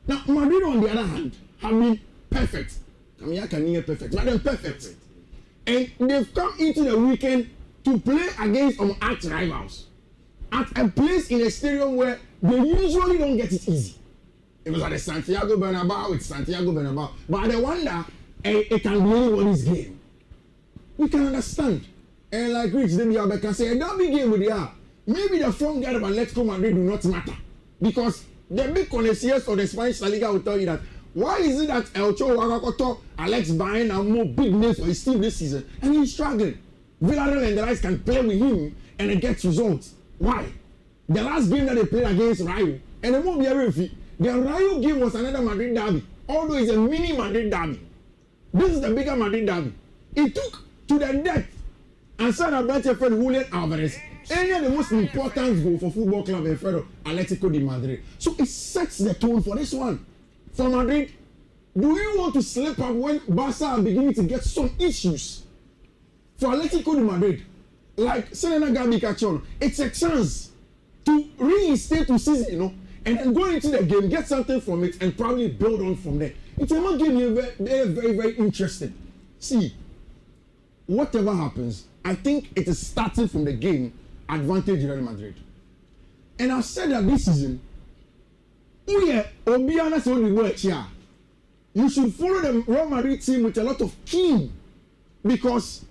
Now, Madrid, on the other hand, have been perfect. I mean, I can hear perfect, but they're perfect. And they've come into the weekend to play against arch rivals at a place in a stadium where they usually don't get it easy. It was at the Santiago Bernabeu, it's Santiago Bernabeu. But I wonder, it can be anybody's game. We can understand. And like Rich, then you can say, a derby game with the maybe the front guard of Atletico Madrid do not matter. Because the big connoisseurs of the Spanish La Liga will tell you that why is it that Elcho Wagakoto, Alex Bain are more big names for his team this season and he's struggling? Villarreal and the guys can play with him and it gets results. Why? The last game that they played against Rayo, and it won't be a referee. The Rayo game was another Madrid derby, although it's a mini Madrid derby. This is the bigger Madrid derby. It took to the death and said about your friend Julian Alvarez, any of the most important goal for football club in front of Atletico de Madrid. So it sets the tone for this one. For Madrid, do you want to slip up when Barca are beginning to get some issues? For Atletico de Madrid, like Selena Gabi Cachon, it's a chance to reinstate to season, you know, and then go into the game, get something from it, and probably build on from there. It's a game very, very, very interesting. See, whatever happens, I think it is starting from the game advantage Real Madrid. And I've said that this season, you should follow the Real Madrid team with a lot of keen, because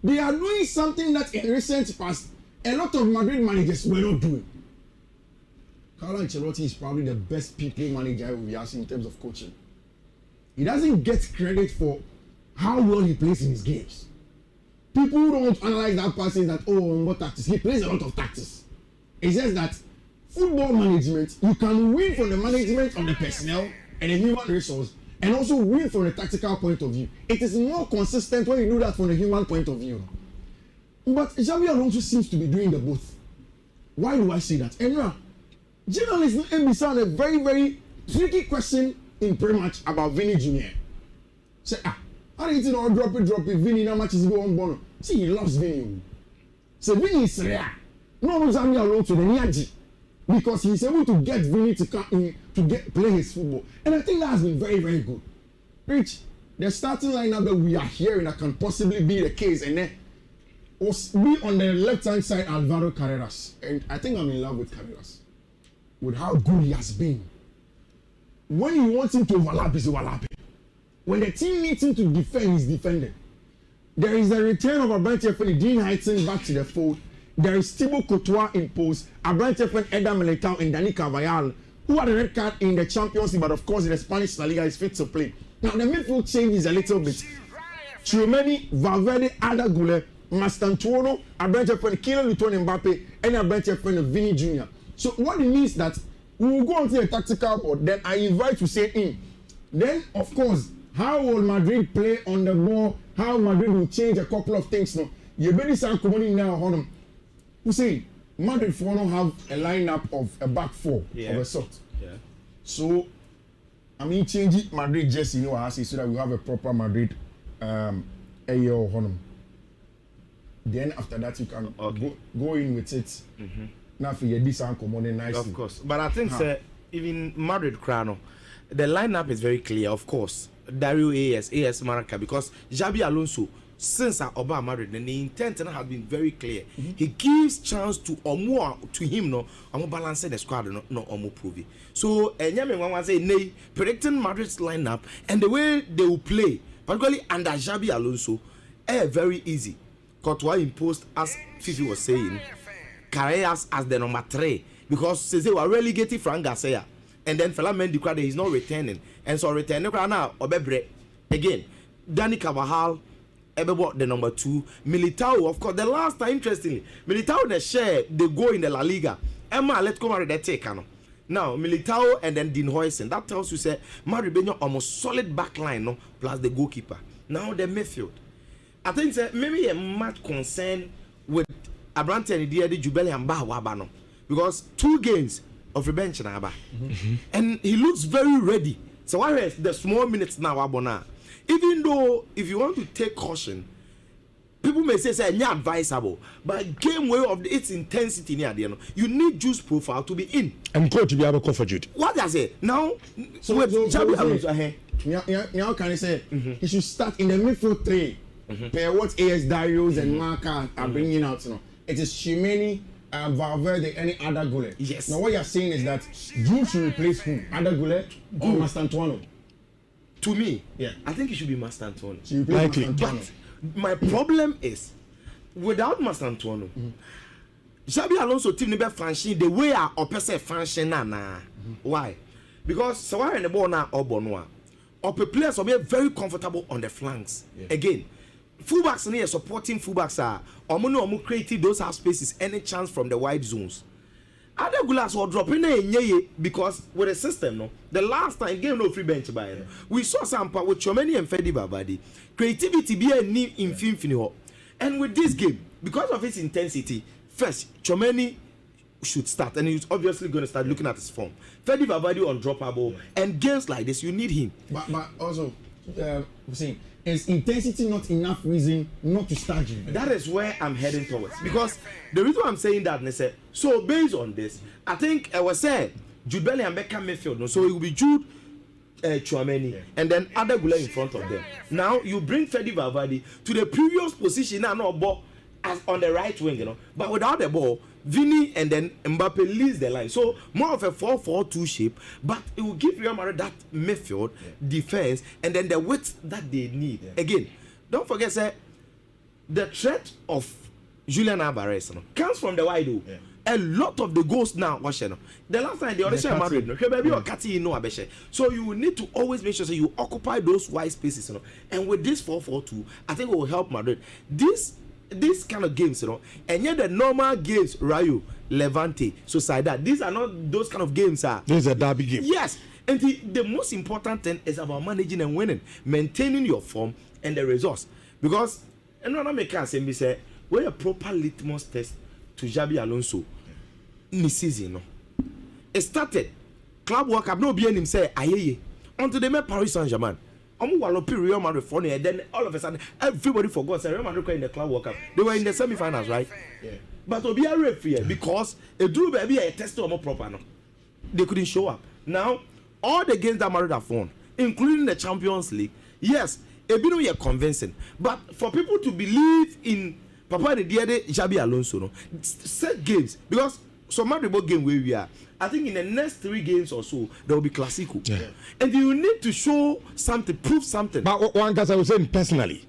they are doing something that in recent past a lot of Madrid managers were not doing. Carlo Ancelotti is probably the best people manager we have seen in terms of coaching. He doesn't get credit for how well he plays in his games. People don't analyze that person that, oh, what tactics. He plays a lot of tactics. It's just that football management, you can win from the management of the personnel and the human resource, and also win from the tactical point of view. It is more consistent when you do that from the human point of view. But Xabi Alonso seems to be doing the both. Why do I say that? And now, journalists ask a very, very tricky question in pre-match about Vinícius Júnior. Say, how do you think I'll drop it, Vinny, how much is he going on? See, he loves Vinny. So Vinny is rare. No Xabi Alonso, the Niaji. Because he's able to get Vinny to come in to play his football. And I think that has been very, very good. Rich, the starting lineup that we are hearing that can possibly be the case, and then be on the left-hand side, Alvaro Carreras. And I think I'm in love with Carreras. With how good he has been. When you want him to overlap, he's overlapping. When the team needs him to defend, he's defending. There is a return of Abrante Feni, Dean Heitzen back to the fold. There is Thibaut Courtois in post, Abrante Feni, Eder Militao, and Dani Carvajal, who had a red card in the Champions League, but of course in the Spanish La Liga is fit to play. Now the midfield changes a little bit. Tchouameni, Valverde, Arda Güler, Mastantuono, Abrante Feni, Kylian Mbappe, and Abrante Feni, Vini Jr. So what it means that we will go onto the tactical board, then I invite you to say in. Then, of course, how will Madrid play on the ball? How Madrid will change a couple of things now. You better start coming now, Honor. Who say Madrid for now have a lineup of a back four of a sort. Yeah. So, I mean, change it Madrid just, you know, I say so that we have a proper Madrid a year or Honor. Then after that, you can go in with it. Mm-hmm. Now for your this come on nicely. Of course, but I think even Madrid Crano, the lineup is very clear. Of course, Dario AS Maraca, because Xabi Alonso since Obama Madrid, and the intent has been very clear. Mm-hmm. He gives chance to Omo to him no balance the squad no Omo prove. So Nyame wan say nay predicting Madrid's lineup and the way they will play, particularly under Xabi Alonso, very easy. Courtois imposed, as Fifi was saying, Carreras as the number 3 because they were relegated Frank Garcia, and then Fela Mendy crowd is not returning, and so returning now Obebre again. Dani Carvajal, the number 2. Militao, of course, the last time interestingly, Militao the share they go in the La Liga. Emma Atletico Madrid they take now Militao and then Dean Huijsen. That tells you say Madrid Benyo almost solid back line no plus the goalkeeper. Now the midfield. I think maybe a much concern with Abrante and the Jubeli and Bahwabano because 2 games of revenge na Aba. And he looks very ready. So why is the small minutes now Abona? Even though if you want to take caution, people may say it's not advisable, but game way of its intensity near the end, you need Jude's profile to be in. And coach be able to for Jude. What does it now? So now can I say he should start in the midfield three. Per what AS Darius and Marca are bringing out, you know, it is Chimeni, Valverde, any other goalie. Yes. Now what you're saying is that Jude should replace who? Other goalie or Mastantuono? To me, yeah, I think it should be Mastantuono. So likely, but my problem is without Mastantuono, Xabi Alonso team never function the way our opposite function na. Why? Because Sawari and the ball now or Bonua, or players will be very comfortable on the flanks. Again. Fullbacks here supporting fullbacks are omu creating those half spaces any chance from the wide zones. Other gulas were dropping in because with the system no the last time game no free bench by we saw some part with Chomeni and Fedi Babadi creativity be a need in Finfini and with this game because of its intensity first Chomeni should start and he's obviously going to start looking at his form. Fedi Babadi undroppable and games like this you need him. But also saying is intensity not enough reason not to start him? That is where I'm heading towards. Because the reason I'm saying that, so based on this, I think I was saying Jude Bellingham and Beckham midfield. No? So it will be Jude, Chouameni, and then other Gula in front of them. Now you bring Fedi Valverde to the previous position now, no ball as on the right wing, you know, but without the ball. Vini and then Mbappe leads the line. So more of a 4-4-2 shape, but it will give Real Madrid that midfield defense and then the width that they need. Again, don't forget, sir, the threat of Julian Alvarez comes from the wide. A lot of the goals now, the last time they already Madrid, so you will need to always make sure that you occupy those wide spaces, and with this 4-4-2, I think it will help Madrid. This kind of games, and yet the normal games, Rayo, Levante, Sociedad, these are not those kind of games. This is a derby game. Yes, and the most important thing is about managing and winning, maintaining your form and the results. Because, and no make us say, we're a proper litmus test to Xabi Alonso in the season. It started, Club World Cup, no being him say, aye, until they met Paris Saint-Germain. Real Madrid for and then all of a sudden everybody forgot Real Madrid in the Club World Cup. They were in the semi-finals, right? Yeah. But to be a referee because a drew baby a test more proper no. They couldn't show up. Now all the games that Madrid have won, including the Champions League, yes, it been here convincing. But for people to believe in Papa the Diade Xabi Alonso, no, set games because some Madrid game where we are. I think in the next 3 games or so, there will be Clasico. Yeah. And you need to show something, prove something. But one guy I was saying personally,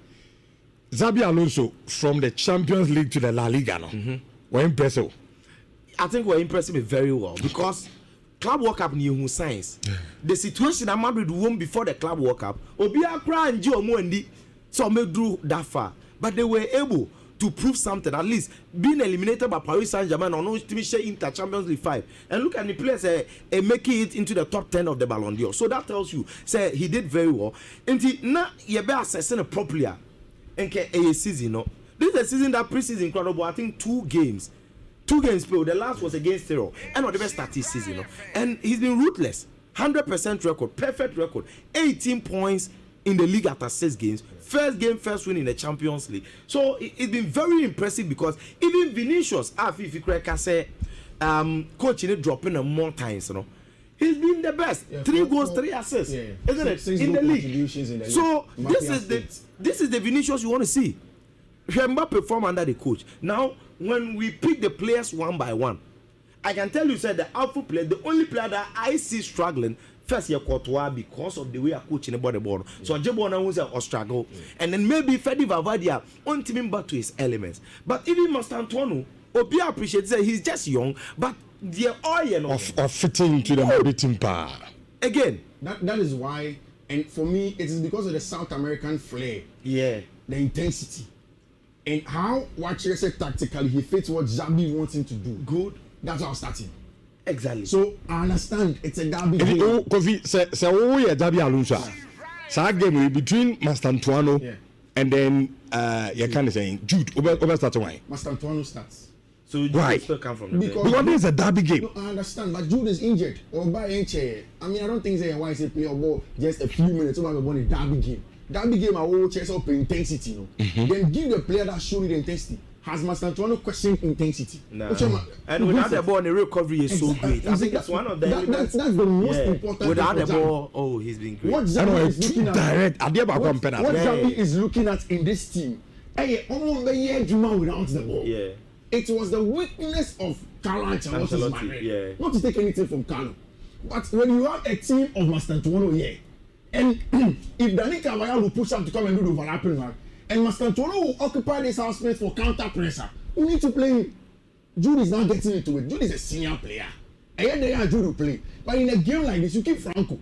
Xabi Alonso from the Champions League to the La Liga, were impressive. I think we're impressing me very well because Club World Cup new science. The situation that Madrid won before the Club World Cup, Obia Kra and Joe Mwendi, so they drew that far. But they were able to prove something, at least being eliminated by Paris Saint-Germain on Inter Champions League 5 and look at the players making it into the top 10 of the Ballon d'Or. So that tells you say he did very well. And now you be assessing it properly. And a season, this is a season that pre-season incredible. I think 2 games played. The last was against Terror and not the best start this season. And he's been ruthless. 100% record, perfect record, 18 points in the league after 6 games. First game, first win in the Champions League. So it's been very impressive because even Vinícius, if you say, coach in dropping them more times, he's been the best. 3 goals, 3 assists, isn't it? In the league. So this is the Vinícius you want to see. Mbappe perform under the coach. Now, when we pick the players one by one, I can tell you, said the outfield player, the only player that I see struggling. First year Courtois because of the way I coach in the ball. So Jebona was a struggle. And then maybe Fedi Valverde on teaming back to his elements. But even Mastantuono, Obia appreciates that he's just young, but the oil of fitting to the Madrid team power. Again. That is why, and for me, it is because of the South American flair. Yeah. The intensity. And how Watcher said tactically he fits what Xabi wants him to do. Good. That's how I'm starting. Exactly. So I understand it's a derby game. Kofi, say Xabi Alonso. So game between Mastantuono and then you can say Jude. Over start why? Mastantuono starts. So Jude still come from the because it's a derby game. No, I understand, but Jude is injured or by chair. I mean, I don't think say why say play or ball just a few minutes over a derby game. that big game I will chase up intensity, then give the player that show you the intensity. Has Mastantuano questioned intensity? No. And without the ball, the recovery is so great. I think that's one of the that's the most important. Without the ball, he's been great. What Xavi is looking at, what Xavi is looking at in this team, without the ball. Yeah. It was the weakness of Carlo Ancelotti's Madrid. Not to take anything from Carlo, but when you have a team of Mastantuano here, and if Dani Carvajal will push up to come and do the overlapping man, and Mastantuano will occupy this house space for counter pressure, we need to play him. Jude is not getting into it. Jude is a senior player. And yet they are Jude to play. But in a game like this, you keep Franco.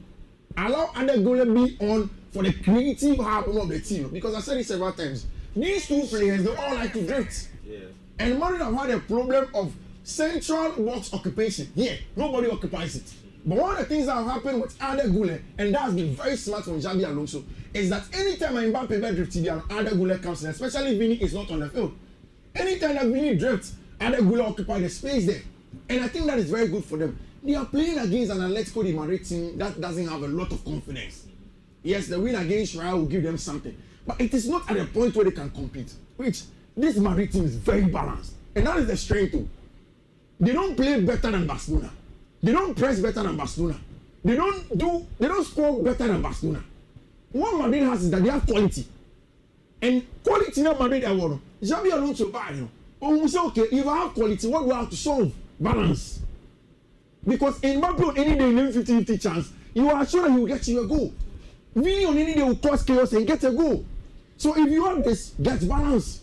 Allow other goalie be on for the creative half of the team. Because I said it several times. These two players, they all like to drift. Yeah. And Madrid have had a problem of central box occupation. Yeah, nobody occupies it. But one of the things that have happened with Ada Gule, and that's been very smart from Xabi Alonso, is that anytime Mbappe drifts, and Ada Gule comes in, especially Vini is not on the field. Anytime that Vini drifts, Ada Gule occupies the space there. And I think that is very good for them. They are playing against an Atletico Madrid team that doesn't have a lot of confidence. Yes, the win against Real will give them something. But it is not at a point where they can compete. Which, this Madrid team is very balanced. And that is the strength too. They don't play better than Barcelona. They don't press better than Barcelona. They don't score better than Barcelona. What Madrid has is that they have quality. And quality in Madrid are one. Xabi Alonso buy you. Oh, we say okay, if I have quality, what do I have to solve? Balance. Because in Mbappe on any day, in 50-50 chance, you are sure that he will get you a goal. Vini on any day will cause chaos and get a goal. So if you have this, get balance.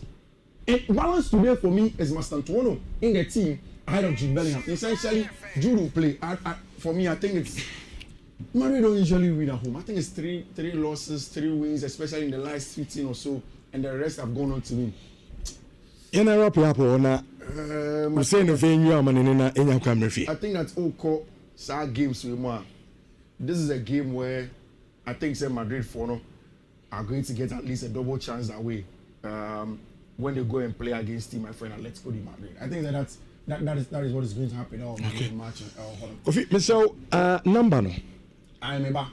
And balance today for me is Mastantuano in the team ahead of Jude Bellingham. Essentially, Jude will play. For me, I think it's Madrid don't usually win at home. I think it's three losses, 3 wins, especially in the last 15 or so, and the rest have gone on to win. I think that's all called sad games with more. This is a game where I think say Madrid are going to get at least a double chance that way when they go and play against my friend Atletico Madrid. I think that is what is going to happen all match. Okay, Michelle, number no. I remember.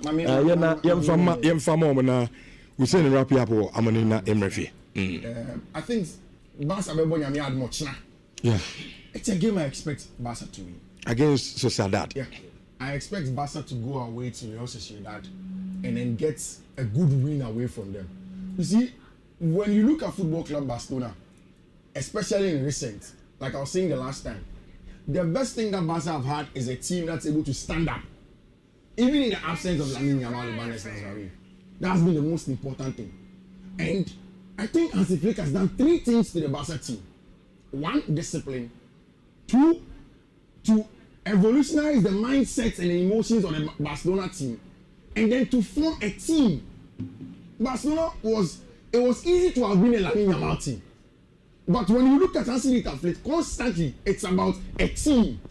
We say wrap up Amanina Emrefi. I think Barca Bebonya had much now. Yeah. It's a game I expect Barca to win. Against Sociedad. Yeah. I expect Barca to go away to Real Sociedad and then get a good win away from them. You see, when you look at Football Club Barcelona, especially in recent, like I was saying the last time, the best thing that Barca have had is a team that's able to stand up. Even in the absence of Lamine Yamal and Nazari. That's been the most important thing. And I think Hansi Flick has done 3 things to the Barca team. 1, discipline. 2, to evolutionize the mindsets and the emotions of the Barcelona team. And then to form a team. Barcelona it was easy to have been a Lamine Yamal team. But when you look at Hansi Flick, constantly it's about a team.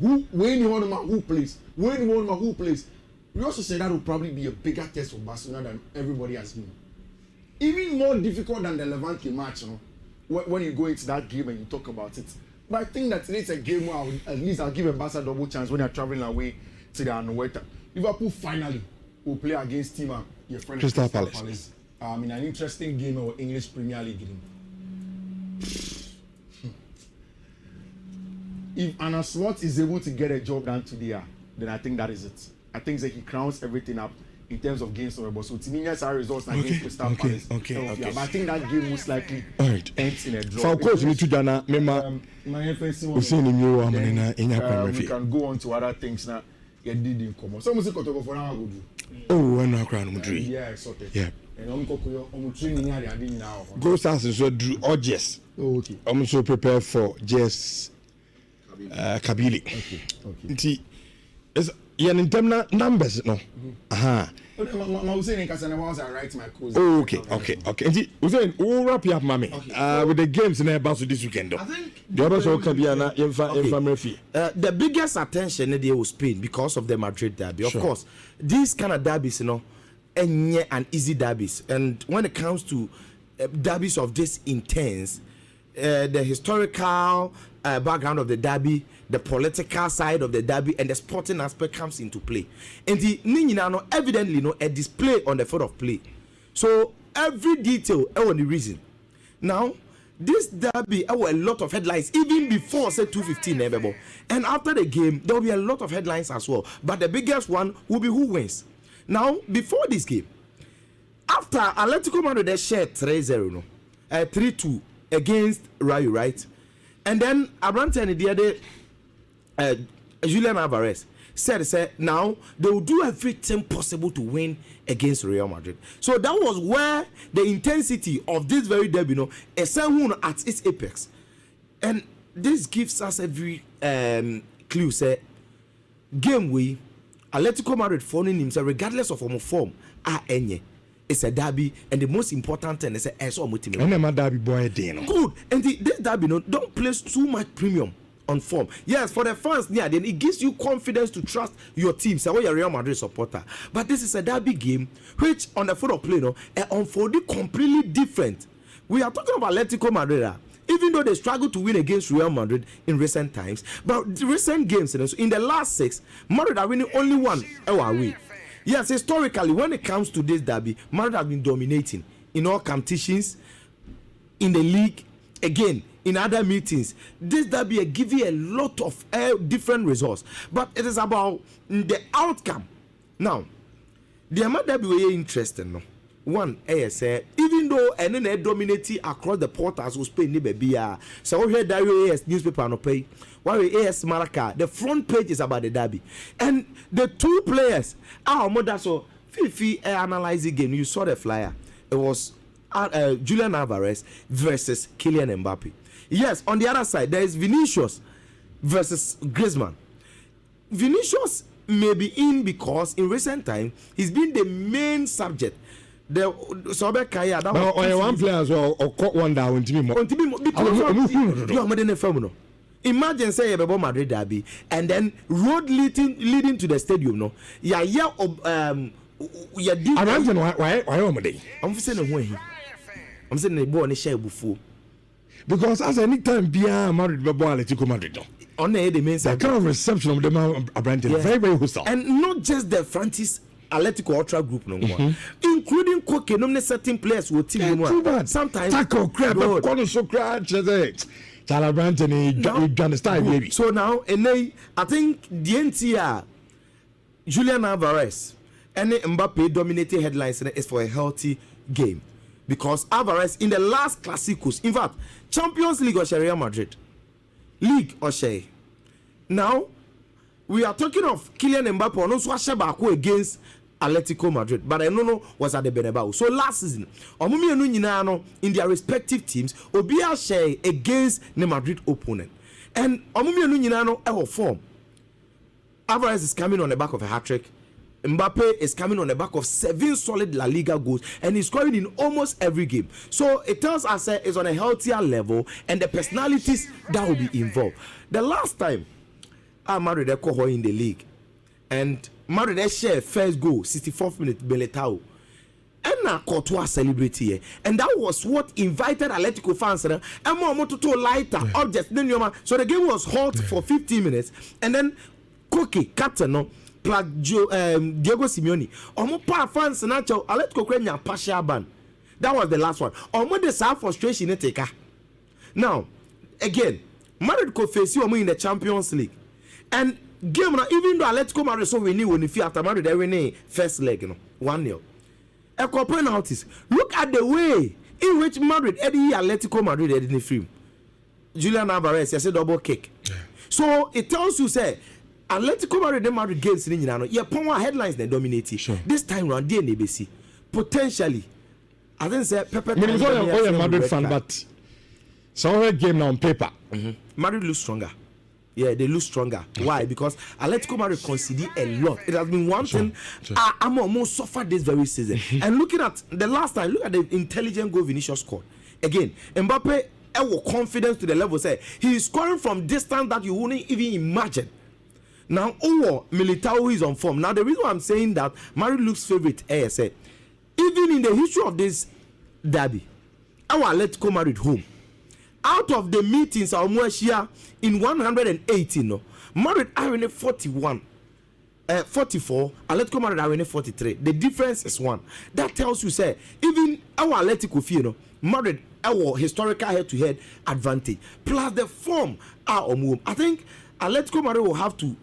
Who plays. We also say that will probably be a bigger test for Barcelona than everybody has been. Even more difficult than the Levante match, when you go into that game and you talk about it. But I think that it's a game where I'll give a Barca double chance when they're traveling away to the Anoeta. Liverpool finally will play against team your friend Crystal Palace. In an interesting game of English Premier League game. If Anna Slot is able to get a job done today, then I think that is it. I think that he crowns everything up in terms of games over. So Timinas are results against Crystal Palace. Okay. But I think that game most likely ends in a draw. So of course, you need to Jana. We can go on to other things now. Get did in common. So music for now. Oh, when I crown Madrid. Yeah, sorted. Yeah. And training now. Go stars and so Drew or Jess. Okay. I'm so prepared for Jess Kabili. Okay. In terms of numbers, no. I was saying because I write my course. Oh, okay. We're saying we'll wrap you up, mommy. With the games in Airbus this weekend. I think the others will come here now. The biggest attention they will Spain because of the Madrid derby. Of course, these kind of derbies, and easy derbies. And when it comes to derbies of this intense, the historical background of the derby, the political side of the derby, and the sporting aspect comes into play. And the evidently a display on the field of play. So every detail on the reason. Now, this derby, a lot of headlines even before say 2:15, and after the game there will be a lot of headlines as well. But the biggest one will be who wins. Now, before this game, after Atletico Madrid they shared 3-0, 3-2 against Rayo, right? And then Abrante and the other Julian Alvarez said now they will do everything possible to win against Real Madrid. So that was where the intensity of this very derby, is at its apex. And this gives us every clue, say game we Atletico Madrid phoning himself regardless of form it's a derby, and the most important thing is a derby boy good. And this derby don't place too much premium on form. Yes, for the fans, then it gives you confidence to trust your team. So you're a Real Madrid supporter. But this is a derby game which on the foot of play unfolded completely different. We are talking about Atletico Madrid. Even though they struggled to win against Real Madrid in recent times, but the recent games in the last 6, Madrid are winning only one away. Yes, historically, when it comes to this derby, Madrid has been dominating in all competitions, in the league, again, in other meetings. This derby give you a lot of different results, but it is about the outcome. Now, the Ahmad derby were interesting. No? One, even though they dominating across the portals who Spain, so we hear Dario AS newspaper no pay. While AS Maraca, the front page is about the derby, and the two players. So Fifi analyzing game. You saw the flyer. It was Julian Alvarez versus Kylian Mbappe. Yes, on the other side there is Vinícius versus Griezmann. Vinícius may be in because in recent time he's been the main subject. The Sobe Kaya that was one player as well or caught one down because imagine say Real Madrid derby and then road leading to the stadium no why I'm saying the boy on the share before because as any time bia Madrid be born Atletico Madrid on the main side kind of reception of them Abrante very very hostile and not just the Francis Atletico Ultra group no more including Koke no certain players will team no sometimes tackle crap corner so crash Abrante you understand baby so now and I think the NTR Julian Alvarez and Mbappe dominating headlines is for a healthy game. Because Alvarez in the last Clásicos, in fact, Champions League or Real Madrid, League or Shea. Now, we are talking of Kylian Mbappe on Swashabako against Atletico Madrid, but I don't know was at the Bernabeu. So last season, in their respective teams, Obia Shea against the Madrid opponent. And Omumi form. Alvarez is coming on the back of a hat-trick. Mbappe is coming on the back of 7 solid La Liga goals and he's scoring in almost every game. So it tells us it's on a healthier level and the personalities that will be involved. The last time Madrid in the league and Madrid share first goal 64th minute Beletao and Courtois celebrate here and that was what invited Atletico fans and more to lighter objects. So the game was hot for 15 minutes and then Koke captain Diego Simeone pa fans nacho Atletico kwenya partial ban. That was the last one. The same frustration take. Now again Madrid could face you in the Champions League and game now even though Atletico Madrid so we knew when if after Madrid they win first leg 1-0 a couple penalties. Look at the way in which Madrid Atletico Madrid in the film Julian Alvarez said double kick so it tells you say Atletico Madrid games in headlines they dominate. Sure. This time round DNABC potentially I didn't say Pepe a Madrid fan but some game now on paper Madrid lose stronger. Yeah, they lose stronger. Why? Because Atletico Madrid conceded a lot. It has been one thing I'm almost suffered this very season. And looking at the last time, look at the intelligent goal Vinícius scored. Again, Mbappe confidence to the level say he is scoring from distance that you wouldn't even imagine. Now, Militao is on form. Now, the reason why I'm saying that Madrid looks favorite, ASA, even in the history of this derby, our Atletico Madrid home, out of the meetings in 118, Madrid are in 41 44, Atletico Madrid are winning 43. The difference is 1. That tells you, say, even our Atletico Fio, Madrid, our historical head-to-head advantage, plus the form are on move. I think Atletico Madrid will have to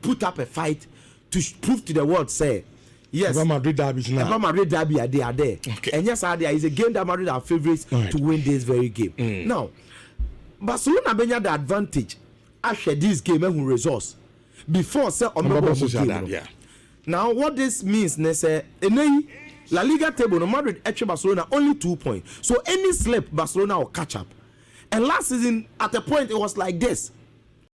put up a fight to prove to the world, say, yes, Real Madrid Derby now. Real Madrid Derby, they are there. Okay. And yes, there is a game that Madrid are favorites right. to win this very game. Now, Barcelona benya the advantage. I share this game and resource before say on yeah. Now, what this means, say, La Liga table, no Madrid actually Barcelona only 2 points. So any slip, Barcelona will catch up. And last season, at a point, it was like this.